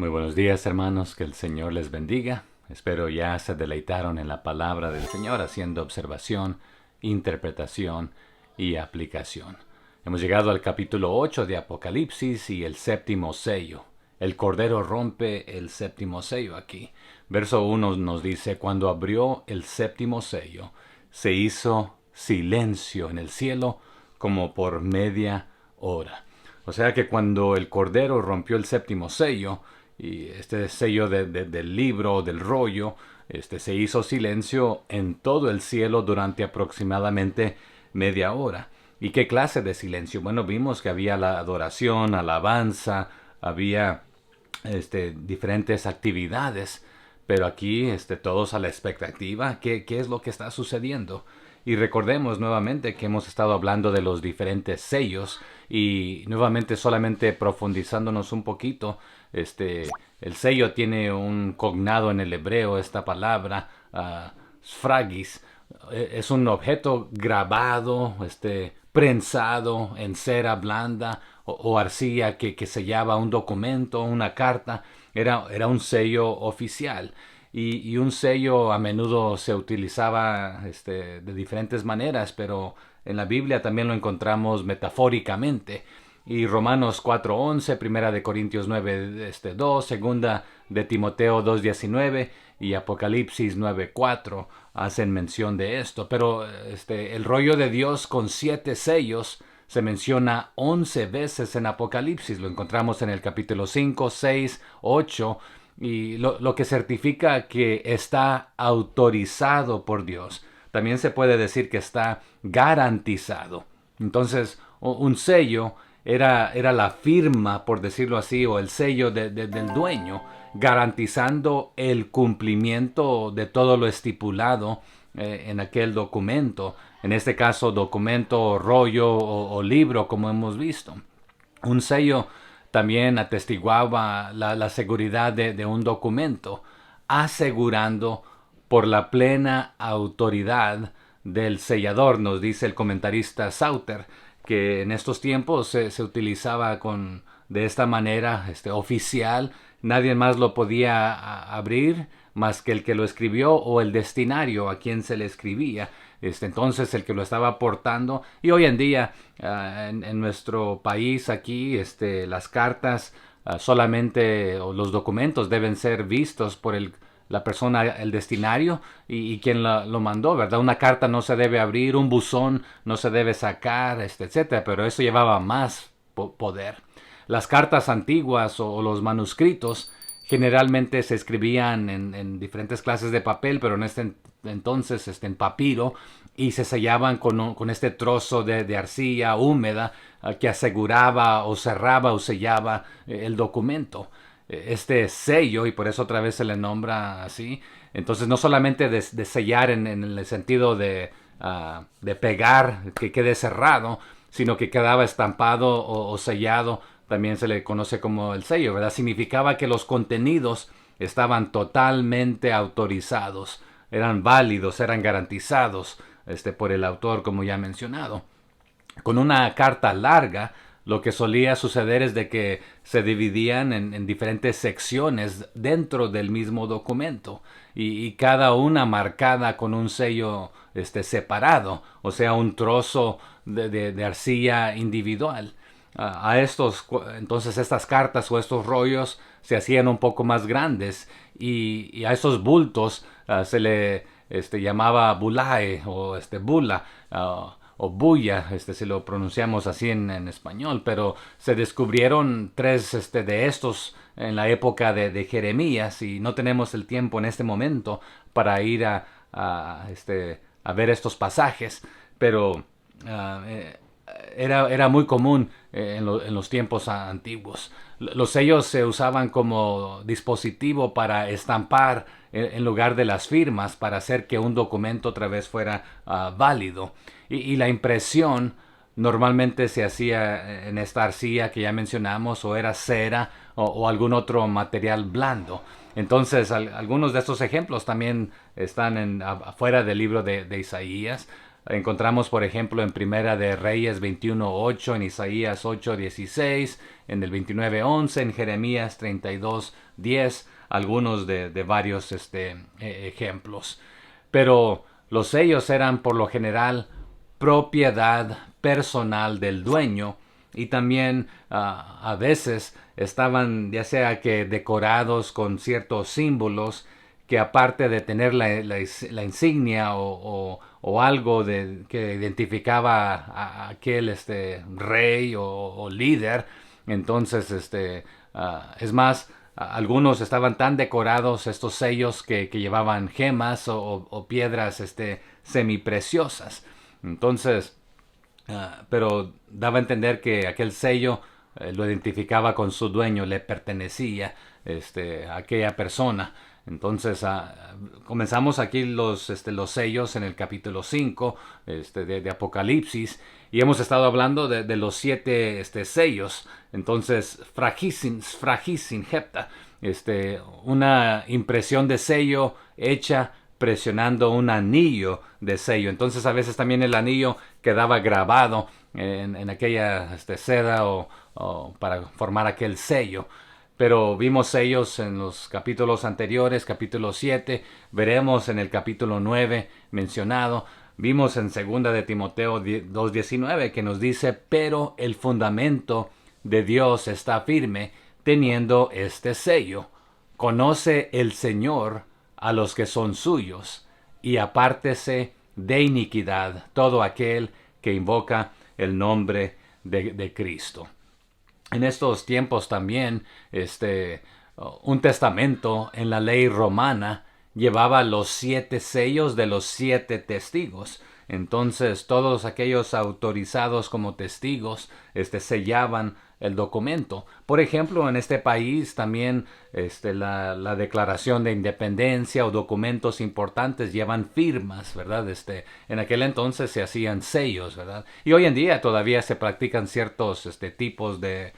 Muy buenos días, hermanos, que el Señor les bendiga. Espero ya se deleitaron en la palabra del Señor haciendo observación, interpretación y aplicación. Hemos llegado al capítulo 8 de Apocalipsis y el séptimo sello. El Cordero rompe el séptimo sello aquí. Verso 1 nos dice: cuando abrió el séptimo sello, se hizo silencio en el cielo como por media hora. O sea que cuando el Cordero rompió el séptimo sello, y este sello del libro, del rollo, se hizo silencio en todo el cielo durante aproximadamente media hora. ¿Y qué clase de silencio? Bueno, vimos que había la adoración, alabanza, había diferentes actividades, pero aquí todos a la expectativa. ¿Qué es lo que está sucediendo? Y recordemos nuevamente que hemos estado hablando de los diferentes sellos y nuevamente solamente profundizándonos un poquito, el sello tiene un cognado en el hebreo, esta palabra, sfragis, es un objeto grabado, prensado en cera blanda o arcilla que sellaba un documento, una carta. Era un sello oficial. Y un sello a menudo se utilizaba de diferentes maneras, pero en la Biblia también lo encontramos metafóricamente. Y Romanos 4:11, Primera de Corintios 9:2, Segunda de Timoteo 2:19 y Apocalipsis 9:4 hacen mención de esto. Pero el rollo de Dios con 7 sellos se menciona 11 veces en Apocalipsis. Lo encontramos en el capítulo 5, 6, 8, y lo que certifica que está autorizado por Dios. También se puede decir que está garantizado. Entonces, un sello era la firma, por decirlo así, o el sello del dueño, garantizando el cumplimiento de todo lo estipulado en aquel documento. En este caso, documento, rollo o libro, como hemos visto. Un sello también atestiguaba la seguridad de un documento, asegurando por la plena autoridad del sellador. Nos dice el comentarista Sauter que en estos tiempos se utilizaba de esta manera oficial. Nadie más lo podía abrir más que el que lo escribió o el destinario a quien se le escribía. Entonces el que lo estaba aportando. Y hoy en día en nuestro país aquí las cartas solamente, o los documentos deben ser vistos por la persona, el destinario y quien lo mandó, ¿verdad? Una carta no se debe abrir, un buzón no se debe sacar, etcétera, pero eso llevaba más poder. Las cartas antiguas o los manuscritos generalmente se escribían en diferentes clases de papel, pero en entonces en papiro, y se sellaban con este trozo de arcilla húmeda que aseguraba o cerraba o sellaba el documento. Este sello, y por eso otra vez se le nombra así. Entonces no solamente de sellar en el sentido de pegar, que quede cerrado, sino que quedaba estampado o sellado. También se le conoce como el sello, ¿verdad? Significaba que los contenidos estaban totalmente autorizados, eran válidos, eran garantizados por el autor, como ya he mencionado. Con una carta larga, lo que solía suceder es de que se dividían en diferentes secciones dentro del mismo documento y cada una marcada con un sello separado, o sea, un trozo de arcilla individual. Entonces estas cartas o estos rollos se hacían un poco más grandes y a esos bultos se le llamaba bulae o bula, o bulla, si lo pronunciamos así en español, pero se descubrieron 3 de estos en la época de Jeremías y no tenemos el tiempo en este momento para ir a ver estos pasajes, pero era muy común en los tiempos antiguos. Los sellos se usaban como dispositivo para estampar en lugar de las firmas, para hacer que un documento otra vez fuera válido. Y la impresión normalmente se hacía en esta arcilla que ya mencionamos, o era cera o algún otro material blando. Entonces algunos de estos ejemplos también están afuera del libro de Isaías. encontramos, por ejemplo, en Primera de Reyes 21:8, en Isaías 8:16, en el 29:11, en Jeremías 32:10, algunos de varios ejemplos. Pero los sellos eran por lo general propiedad personal del dueño, y también a veces estaban ya sea que decorados con ciertos símbolos que, aparte de tener la insignia o algo que identificaba a aquel rey o líder. Entonces es más, algunos estaban tan decorados, estos sellos, que llevaban gemas o piedras semipreciosas. Entonces, pero daba a entender que aquel sello lo identificaba con su dueño, le pertenecía a aquella persona. Entonces comenzamos aquí los sellos en el capítulo 5 de Apocalipsis, y hemos estado hablando de los 7 sellos. Entonces, fragisin hepta, una impresión de sello hecha presionando un anillo de sello. Entonces a veces también el anillo quedaba grabado en aquella seda o para formar aquel sello. Pero vimos sellos en los capítulos anteriores, capítulo 7, veremos en el capítulo 9 mencionado. Vimos en 2 de Timoteo 2:19 que nos dice: pero el fundamento de Dios está firme, teniendo este sello: conoce el Señor a los que son suyos, y apártese de iniquidad todo aquel que invoca el nombre de Cristo. En estos tiempos también, un testamento en la ley romana llevaba los 7 sellos de los 7 testigos. Entonces todos aquellos autorizados como testigos sellaban el documento. Por ejemplo, en este país también la Declaración de Independencia o documentos importantes llevan firmas, ¿verdad? En aquel entonces se hacían sellos, ¿verdad? Y hoy en día todavía se practican ciertos tipos de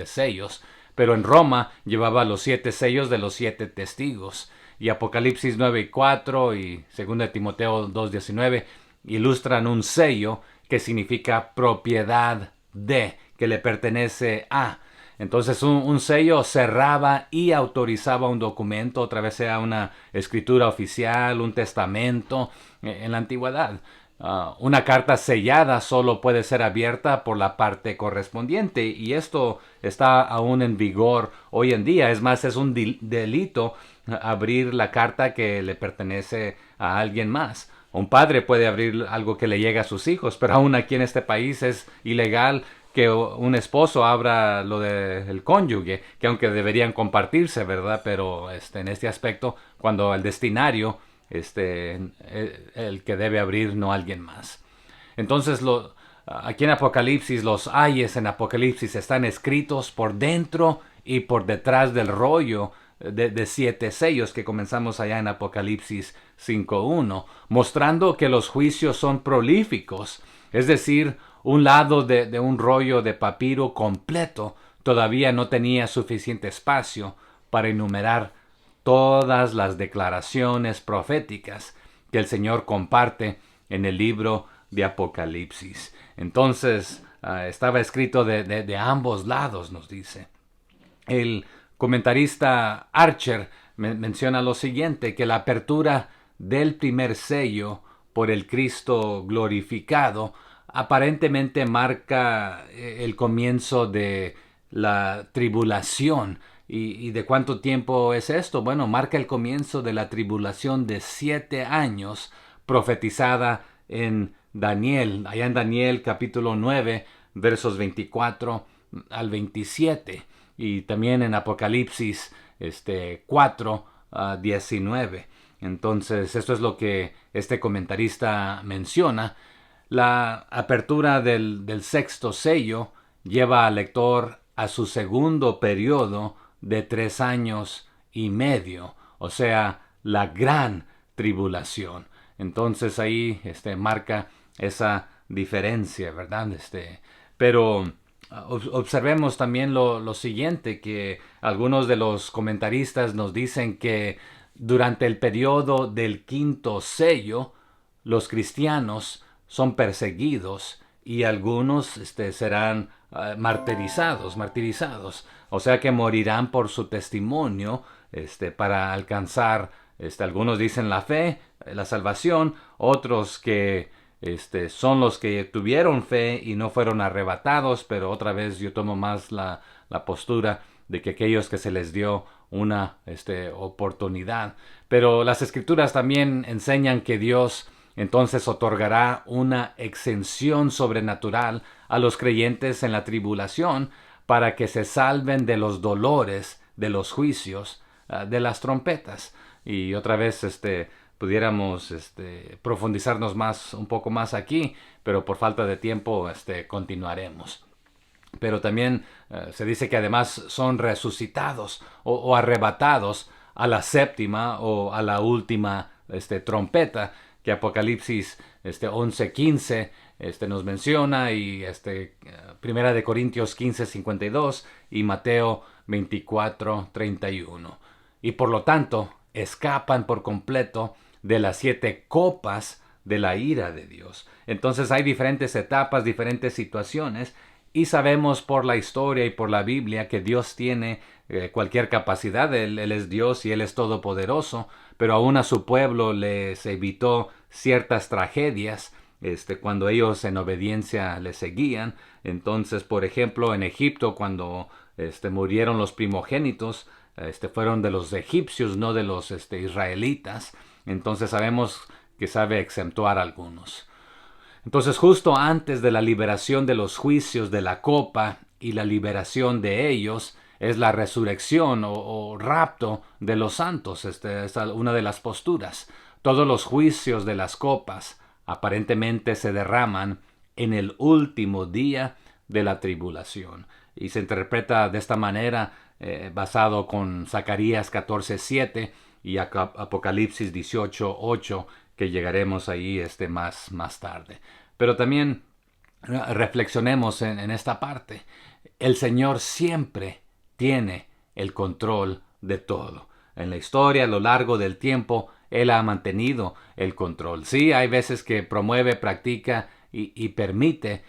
sellos. Pero en Roma llevaba los 7 sellos de los 7 testigos. Y Apocalipsis 9:4 y 2 de Timoteo 2:19 ilustran un sello que significa propiedad de, que le pertenece a. Entonces un sello cerraba y autorizaba un documento, otra vez sea una escritura oficial, un testamento en la antigüedad. Una carta sellada solo puede ser abierta por la parte correspondiente, y esto está aún en vigor hoy en día. Es más, es un delito abrir la carta que le pertenece a alguien más. Un padre puede abrir algo que le llega a sus hijos, pero aún aquí en este país es ilegal que un esposo abra lo del cónyuge, que aunque deberían compartirse, ¿verdad? Pero en este aspecto, cuando el destinario el que debe abrir, no alguien más. Entonces aquí en Apocalipsis, los ayes en Apocalipsis están escritos por dentro y por detrás del rollo de 7 sellos que comenzamos allá en Apocalipsis 5:1, mostrando que los juicios son prolíficos. Es decir, un lado de un rollo de papiro completo todavía no tenía suficiente espacio para enumerar todas las declaraciones proféticas que el Señor comparte en el libro de Apocalipsis. Entonces, estaba escrito de ambos lados, nos dice. El comentarista Archer menciona lo siguiente, que la apertura del primer sello por el Cristo glorificado aparentemente marca el comienzo de la tribulación. ¿Y de cuánto tiempo es esto? Bueno, marca el comienzo de la tribulación de 7 años profetizada en Daniel, allá en Daniel capítulo 9, versos 24 al 27, y también en Apocalipsis 4, 19. Entonces, esto es lo que este comentarista menciona. La apertura del 6º sello lleva al lector a su segundo periodo de 3 años y medio, o sea, la gran tribulación. Entonces ahí marca esa diferencia, ¿verdad? Pero observemos también lo siguiente, que algunos de los comentaristas nos dicen que durante el periodo del 5º sello, los cristianos son perseguidos y algunos serán martirizados. O sea que morirán por su testimonio para alcanzar, algunos dicen la fe, la salvación, otros que son los que tuvieron fe y no fueron arrebatados, pero otra vez yo tomo más la postura de que aquellos que se les dio una oportunidad. Pero las escrituras también enseñan que Dios entonces otorgará una exención sobrenatural a los creyentes en la tribulación para que se salven de los dolores, de los juicios, de las trompetas. Y otra vez pudiéramos profundizarnos un poco más aquí, pero por falta de tiempo continuaremos. Pero también se dice que además son resucitados o arrebatados a la séptima o a la última trompeta, que Apocalipsis 11:15 nos menciona, y Primera de Corintios 15:52 y Mateo 24:31. Y por lo tanto escapan por completo de las 7 copas de la ira de Dios. Entonces hay diferentes etapas, diferentes situaciones, y sabemos por la historia y por la Biblia que Dios tiene cualquier capacidad. Él es Dios y Él es todopoderoso, pero aún a su pueblo les evitó ciertas tragedias cuando ellos en obediencia le seguían. Entonces, por ejemplo, en Egipto, cuando murieron los primogénitos, fueron de los egipcios, no de los israelitas. Entonces sabemos que sabe exentuar a algunos. Entonces, justo antes de la liberación de los juicios de la copa y la liberación de ellos, es la resurrección o rapto de los santos. Esta es una de las posturas. Todos los juicios de las copas aparentemente se derraman en el último día de la tribulación. Y se interpreta de esta manera basado con Zacarías 14:7 y Apocalipsis 18:8, que llegaremos ahí más tarde. Pero también reflexionemos en esta parte. El Señor siempre tiene el control de todo. En la historia, a lo largo del tiempo, Él ha mantenido el control. Sí, hay veces que promueve, practica y permite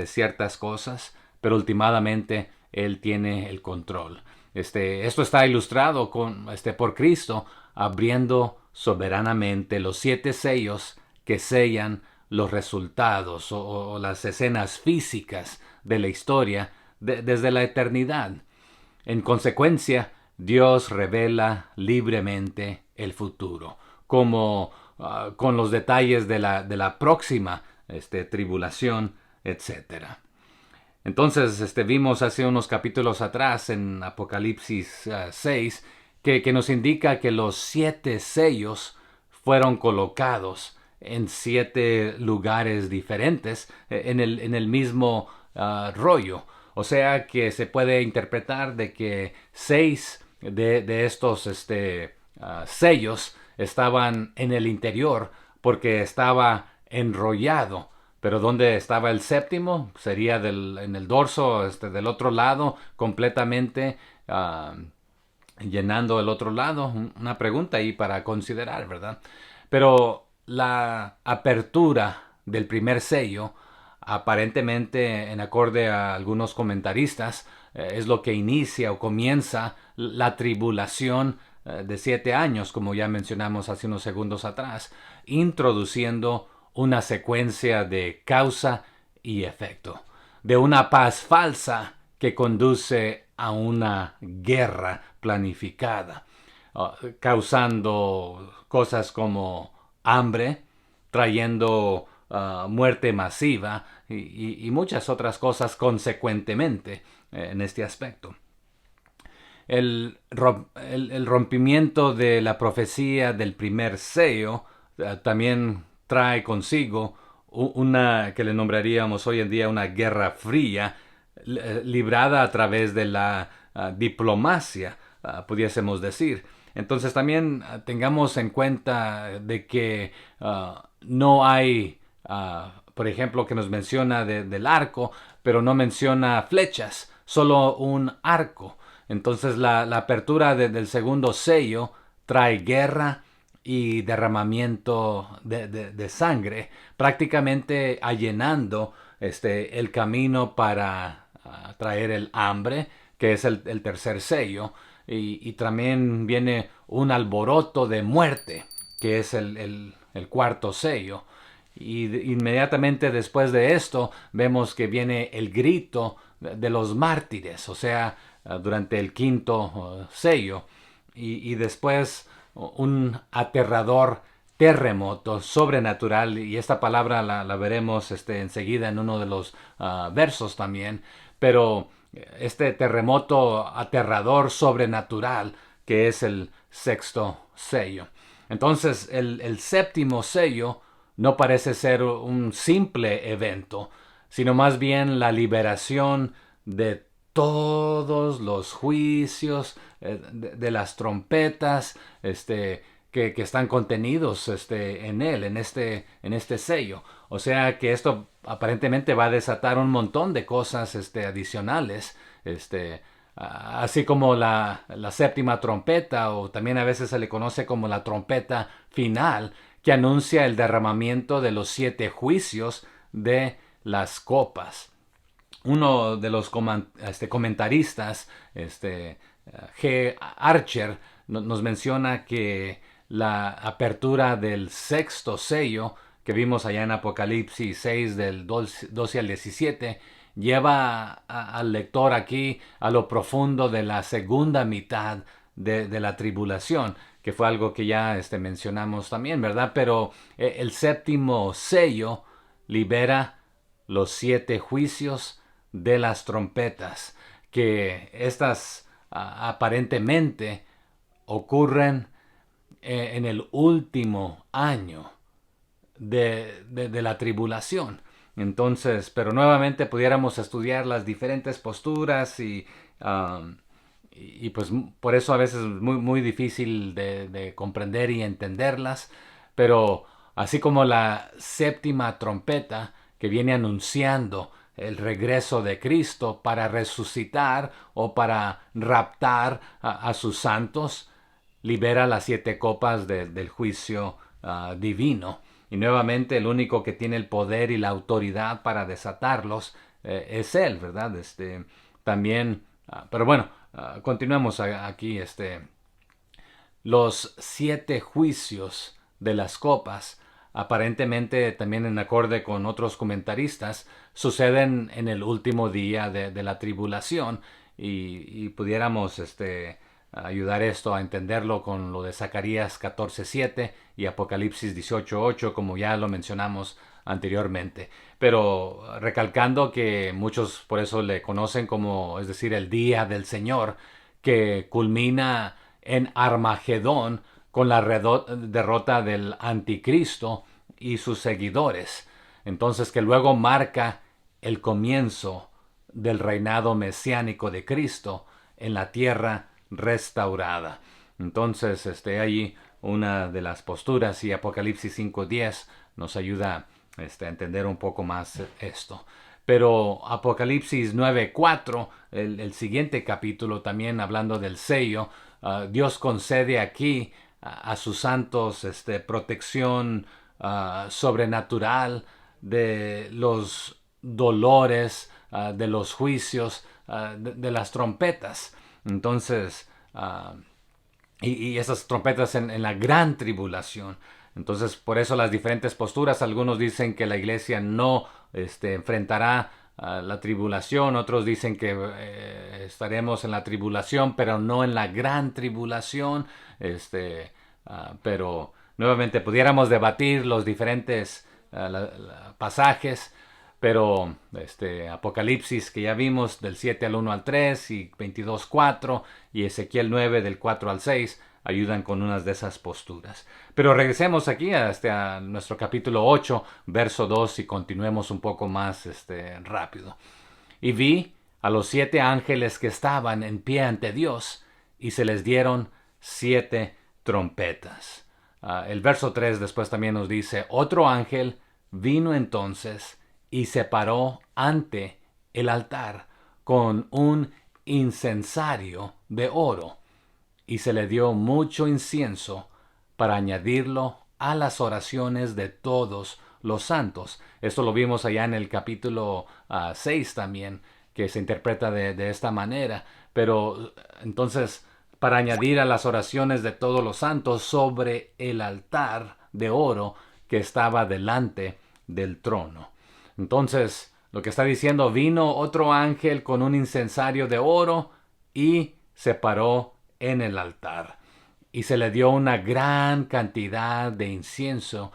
ciertas cosas, pero últimamente Él tiene el control. Esto está ilustrado por Cristo abriendo soberanamente los 7 sellos que sellan los resultados o las escenas físicas de la historia desde la eternidad. En consecuencia, Dios revela libremente el futuro, como con los detalles de la próxima tribulación, etc. Entonces, vimos hace unos capítulos atrás en Apocalipsis 6 que nos indica que los 7 sellos fueron colocados en 7 lugares diferentes en el mismo rollo. O sea que se puede interpretar de que 6 de estos sellos estaban en el interior porque estaba enrollado. Pero ¿dónde estaba el séptimo? Sería en el dorso del otro lado, completamente llenando el otro lado. Una pregunta ahí para considerar, ¿verdad? Pero la apertura del primer sello, aparentemente, en acorde a algunos comentaristas, es lo que inicia o comienza la tribulación de 7 años, como ya mencionamos hace unos segundos atrás, introduciendo una secuencia de causa y efecto, de una paz falsa que conduce a una guerra planificada, causando cosas como hambre, trayendo muerte masiva y muchas otras cosas consecuentemente en este aspecto. El rompimiento de la profecía del primer sello también trae consigo una que le nombraríamos hoy en día una guerra fría, librada a través de la diplomacia, pudiésemos decir. Entonces también tengamos en cuenta de que no hay, por ejemplo, que nos menciona del arco, pero no menciona flechas, solo un arco. Entonces la apertura del segundo sello trae guerra y derramamiento de sangre, prácticamente allanando el camino para traer el hambre, que es el tercer sello, y también viene un alboroto de muerte, que es el cuarto sello. Y inmediatamente después de esto vemos que viene el grito de los mártires, o sea, durante el quinto sello, y después un aterrador terremoto sobrenatural, y esta palabra la veremos enseguida en uno de los versos también, pero este terremoto aterrador sobrenatural que es el sexto sello. Entonces el séptimo sello no parece ser un simple evento, sino más bien la liberación de todos los juicios, de las trompetas, que están contenidos en él, en este sello. O sea que esto aparentemente va a desatar un montón de cosas adicionales, así como la séptima trompeta, o también a veces se le conoce como la trompeta final, que anuncia el derramamiento de los 7 juicios de las copas. Uno de los comentaristas, G. Archer, nos menciona que la apertura del sexto sello, que vimos allá en Apocalipsis 6 del 12 al 17, lleva al lector aquí a lo profundo de la segunda mitad de la tribulación, que fue algo que ya mencionamos también, ¿verdad? Pero el séptimo sello libera los 7 juicios de las trompetas, que estas aparentemente ocurren en el último año de la tribulación. Entonces, pero nuevamente pudiéramos estudiar las diferentes posturas y pues por eso a veces es muy difícil de comprender y entenderlas, pero así como la séptima trompeta que viene anunciando el regreso de Cristo para resucitar o para raptar a sus santos, libera las 7 copas del juicio divino. Y nuevamente el único que tiene el poder y la autoridad para desatarlos es Él, ¿verdad? También, pero bueno, continuemos aquí. Los 7 juicios de las copas, aparentemente también en acorde con otros comentaristas, suceden en el último día de la tribulación, y pudiéramos ayudar esto a entenderlo con lo de Zacarías 14:7 y Apocalipsis 18:8, como ya lo mencionamos anteriormente. Pero recalcando que muchos por eso le conocen como, es decir, el día del Señor, que culmina en Armagedón con la derrota del anticristo y sus seguidores. Entonces que luego marca el comienzo del reinado mesiánico de Cristo en la tierra restaurada. Entonces, ahí una de las posturas, y Apocalipsis 5:10 nos ayuda a entender un poco más esto. Pero Apocalipsis 9:4, el siguiente capítulo, también hablando del sello, Dios concede aquí a sus santos protección sobrenatural de los dolores, de los juicios, de las trompetas. Entonces, y esas trompetas en la gran tribulación. Entonces, por eso las diferentes posturas. Algunos dicen que la iglesia no enfrentará la tribulación. Otros dicen que estaremos en la tribulación, pero no en la gran tribulación. Pero nuevamente pudiéramos debatir los diferentes pasajes. Pero Apocalipsis, que ya vimos, del 7 al 1 al 3 y 22:4, y Ezequiel 9 del 4 al 6 ayudan con unas de esas posturas. Pero regresemos aquí a nuestro capítulo 8, verso 2, y continuemos un poco más rápido. Y vi a los 7 ángeles que estaban en pie ante Dios, y se les dieron 7 trompetas. El verso 3 después también nos dice: otro ángel vino entonces y se paró ante el altar con un incensario de oro, y se le dio mucho incienso para añadirlo a las oraciones de todos los santos. Esto lo vimos allá en el capítulo 6 también, que se interpreta de esta manera. Pero entonces, para añadir a las oraciones de todos los santos sobre el altar de oro que estaba delante del trono. Entonces, lo que está diciendo, vino otro ángel con un incensario de oro y se paró en el altar. Y se le dio una gran cantidad de incienso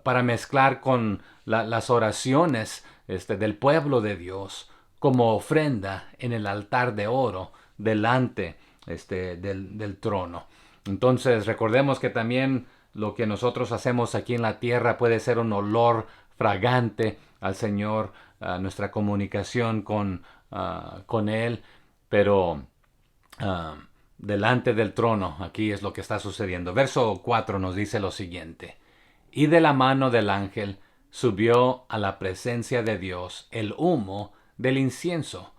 para mezclar con las oraciones del pueblo de Dios como ofrenda en el altar de oro delante del trono. Entonces recordemos que también lo que nosotros hacemos aquí en la tierra puede ser un olor fragante al Señor, nuestra comunicación con Él, pero delante del trono, aquí es lo que está sucediendo. Verso 4 nos dice lo siguiente: y de la mano del ángel subió a la presencia de Dios el humo del incienso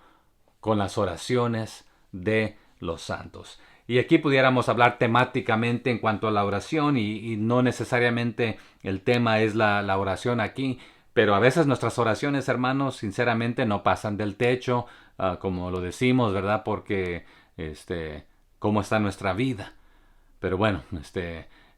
con las oraciones de los santos. Y aquí pudiéramos hablar temáticamente en cuanto a la oración y no necesariamente el tema es la oración aquí, pero a veces nuestras oraciones, hermanos, sinceramente no pasan del techo, como lo decimos, ¿verdad? Porque cómo está nuestra vida. Pero bueno,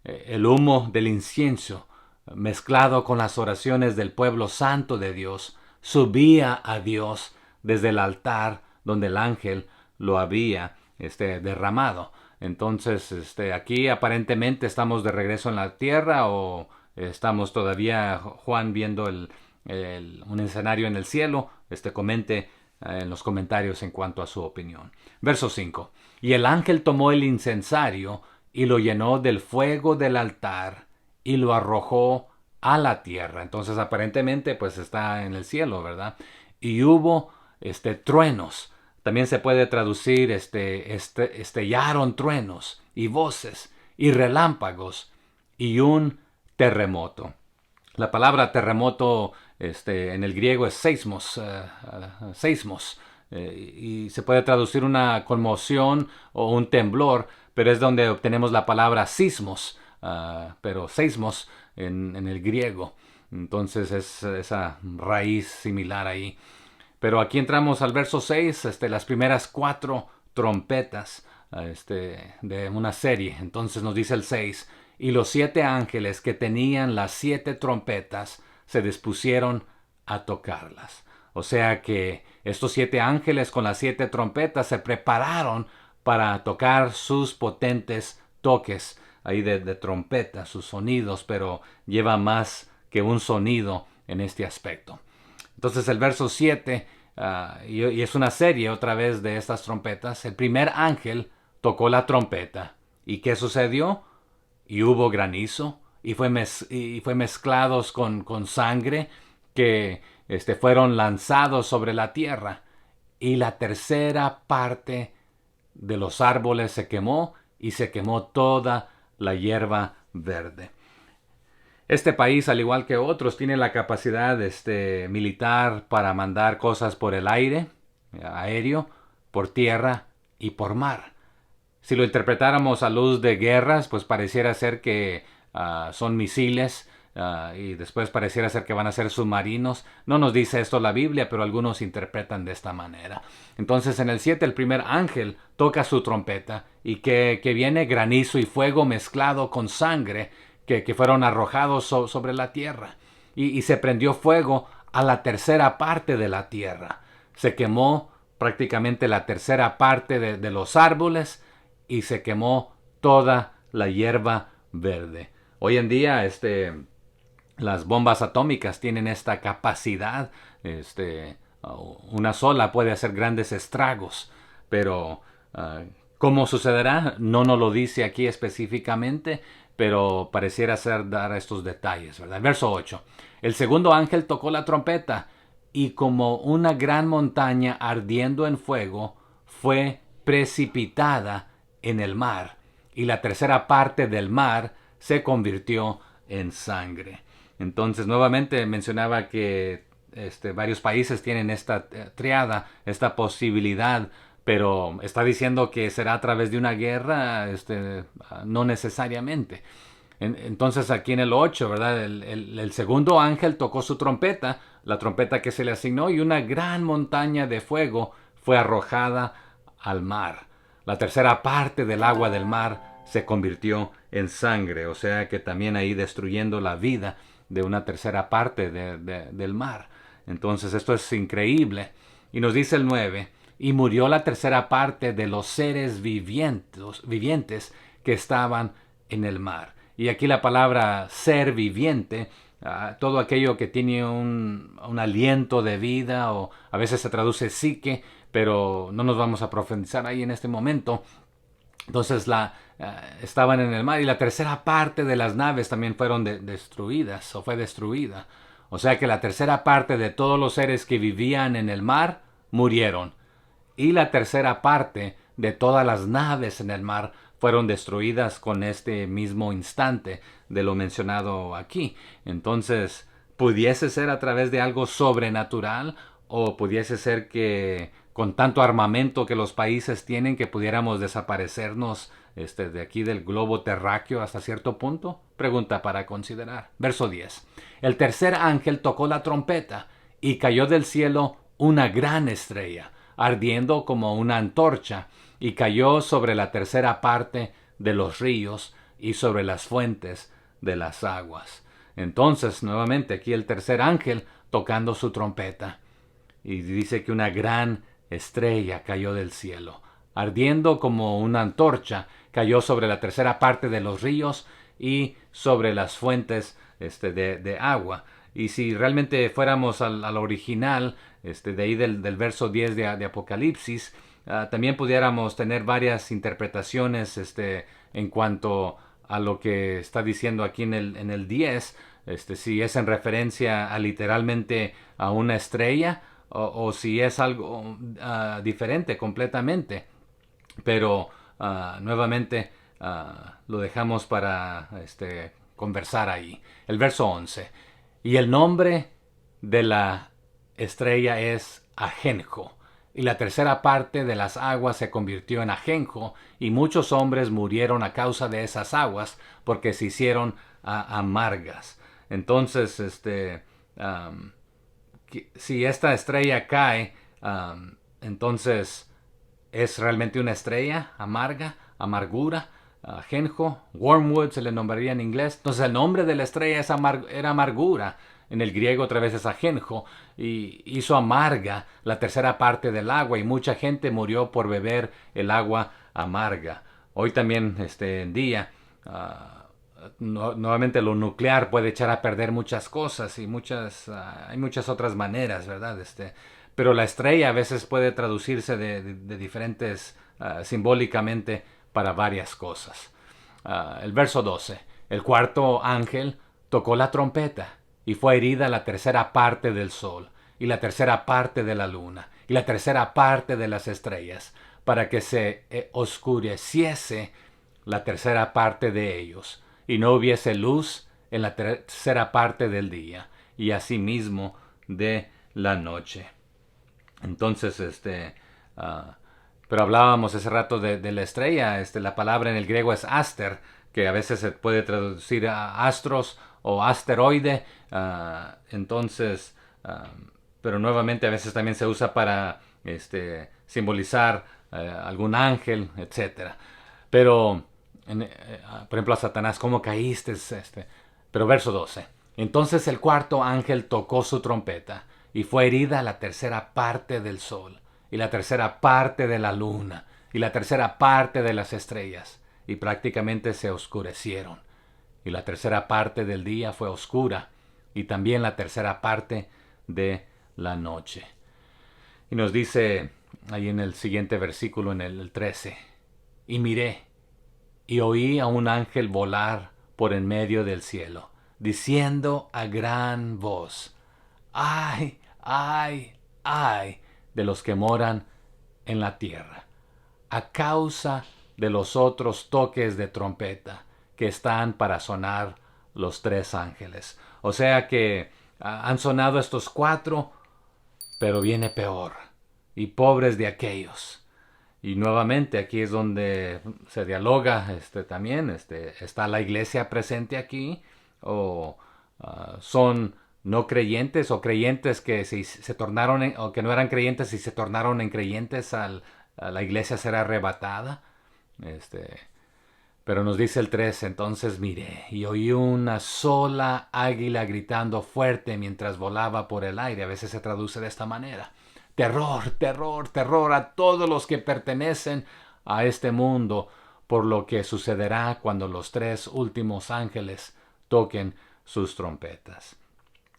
el humo del incienso mezclado con las oraciones del pueblo santo de Dios subía a Dios desde el altar donde el ángel lo había derramado. Entonces, aquí aparentemente estamos de regreso en la tierra, o estamos todavía, Juan, viendo un escenario en el cielo. Comente en los comentarios en cuanto a su opinión. Verso 5. Y el ángel tomó el incensario y lo llenó del fuego del altar y lo arrojó a la tierra. Entonces aparentemente pues está en el cielo, ¿verdad? Y hubo truenos. También se puede traducir estellaron truenos y voces y relámpagos y un terremoto. La palabra terremoto en el griego es seismos, y se puede traducir una conmoción o un temblor, pero es donde obtenemos la palabra sismos, pero seismos en el griego. Entonces es esa raíz similar ahí. Pero aquí entramos al verso 6, las primeras 4 trompetas de una serie. Entonces nos dice el 6: y los 7 ángeles que tenían las 7 trompetas se dispusieron a tocarlas. O sea que estos 7 ángeles con las 7 trompetas se prepararon para tocar sus potentes toques ahí de trompeta, sus sonidos, pero lleva más que un sonido en este aspecto. Entonces el verso 7, y es una serie otra vez de estas trompetas. El primer ángel tocó la trompeta. ¿Y qué sucedió? Y hubo granizo, y fue mezclados con sangre que fueron lanzados sobre la tierra. Y la tercera parte de los árboles se quemó, y se quemó toda la hierba verde. Este país, al igual que otros, tiene la capacidad militar para mandar cosas por el aire, aéreo, por tierra y por mar. Si lo interpretáramos a luz de guerras, pues pareciera ser que son misiles, y después pareciera ser que van a ser submarinos. No nos dice esto la Biblia, pero algunos interpretan de esta manera. Entonces en el 7 el primer ángel toca su trompeta, y que viene granizo y fuego mezclado con sangre que fueron arrojados sobre la tierra. Y se prendió fuego a la tercera parte de la tierra. Se quemó prácticamente la tercera parte de los árboles, y se quemó toda la hierba verde. Hoy en día las bombas atómicas tienen esta capacidad. Una sola puede hacer grandes estragos, pero ¿cómo sucederá? No nos lo dice aquí específicamente, pero pareciera dar estos detalles, ¿verdad? Verso 8. El segundo ángel tocó la trompeta, y como una gran montaña ardiendo en fuego fue precipitada en el mar, y la tercera parte del mar se convirtió en sangre. Entonces nuevamente mencionaba que varios países tienen esta triada, esta posibilidad, pero está diciendo que será a través de una guerra, no necesariamente. Entonces aquí en el 8, ¿verdad? El segundo ángel tocó su trompeta, la trompeta que se le asignó, y una gran montaña de fuego fue arrojada al mar. La tercera parte del agua del mar se convirtió en sangre, o sea que también ahí destruyendo la vida de una tercera parte del mar. Entonces esto es increíble. Y nos dice el 9, y murió la tercera parte de los seres vivientes que estaban en el mar. Y aquí la palabra ser viviente, todo aquello que tiene un aliento de vida, o a veces se traduce psique, pero no nos vamos a profundizar ahí en este momento. Entonces estaban en el mar, y la tercera parte de las naves también fueron destruidas, o fue destruida. O sea que la tercera parte de todos los seres que vivían en el mar murieron. Y la tercera parte de todas las naves en el mar fueron destruidas con este mismo instante de lo mencionado aquí. Entonces, pudiese ser a través de algo sobrenatural, o pudiese ser que con tanto armamento que los países tienen, que pudiéramos desaparecernos de aquí del globo terráqueo hasta cierto punto. Pregunta para considerar. Verso 10. El tercer ángel tocó la trompeta, y cayó del cielo una gran estrella, ardiendo como una antorcha, y cayó sobre la tercera parte de los ríos y sobre las fuentes de las aguas. Entonces, nuevamente aquí el tercer ángel tocando su trompeta, y dice que una gran estrella cayó del cielo, ardiendo como una antorcha, cayó sobre la tercera parte de los ríos y sobre las fuentes de agua. Y si realmente fuéramos al original, de ahí del verso 10 de Apocalipsis, también pudiéramos tener varias interpretaciones en cuanto a lo que está diciendo aquí en el 10, si es en referencia a literalmente a una estrella, o si es algo diferente completamente. Pero nuevamente lo dejamos para conversar ahí. El verso 11. Y el nombre de la estrella es Ajenjo, y la tercera parte de las aguas se convirtió en ajenjo, y muchos hombres murieron a causa de esas aguas, porque se hicieron amargas. Entonces, si esta estrella cae, entonces es realmente una estrella amarga, amargura, ajenjo, wormwood se le nombraría en inglés. Entonces el nombre de la estrella era amargura. En el griego otra vez es ajenjo, y hizo amarga la tercera parte del agua, y mucha gente murió por beber el agua amarga. Hoy también en día nuevamente lo nuclear puede echar a perder muchas cosas, y hay muchas otras maneras, ¿verdad? Pero la estrella a veces puede traducirse de diferentes simbólicamente para varias cosas. El verso 12. El cuarto ángel tocó la trompeta, y fue herida la tercera parte del sol, y la tercera parte de la luna, y la tercera parte de las estrellas, para que se oscureciese la tercera parte de ellos, y no hubiese luz en la tercera parte del día, y asimismo de la noche. Entonces, pero hablábamos hace rato de la estrella. La palabra en el griego es aster, que a veces se puede traducir a astros o asteroide. Entonces, pero nuevamente a veces también se usa para simbolizar algún ángel, etcétera. Pero, por ejemplo, a Satanás, ¿cómo caíste? Pero verso 12. Entonces el cuarto ángel tocó su trompeta, y fue herida la tercera parte del sol, y la tercera parte de la luna, y la tercera parte de las estrellas, y prácticamente se oscurecieron. Y la tercera parte del día fue oscura, y también la tercera parte de la noche. Y nos dice ahí en el siguiente versículo, en el 13, y miré, y oí a un ángel volar por en medio del cielo, diciendo a gran voz: ¡ay, ay, ay de los que moran en la tierra, a causa de los otros toques de trompeta que están para sonar los tres ángeles! O sea que han sonado estos cuatro, pero viene peor, y pobres de aquellos. Y nuevamente aquí es donde se dialoga también. ¿Está la iglesia presente aquí? ¿O son no creyentes o creyentes que se tornaron o que no eran creyentes y se tornaron en creyentes al a la iglesia ser arrebatada? Este, pero nos dice el 3, entonces miré y oí una sola águila gritando fuerte mientras volaba por el aire. A veces se traduce de esta manera: terror, terror, terror a todos los que pertenecen a este mundo, por lo que sucederá cuando los 3 últimos ángeles toquen sus trompetas.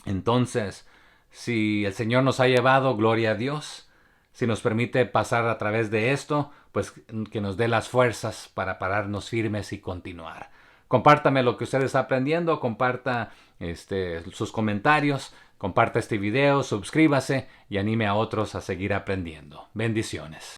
Entonces, si el Señor nos ha llevado, gloria a Dios. Si nos permite pasar a través de esto, pues que nos dé las fuerzas para pararnos firmes y continuar. Compártame lo que usted está aprendiendo, comparta sus comentarios, comparta este video, suscríbase y anime a otros a seguir aprendiendo. Bendiciones.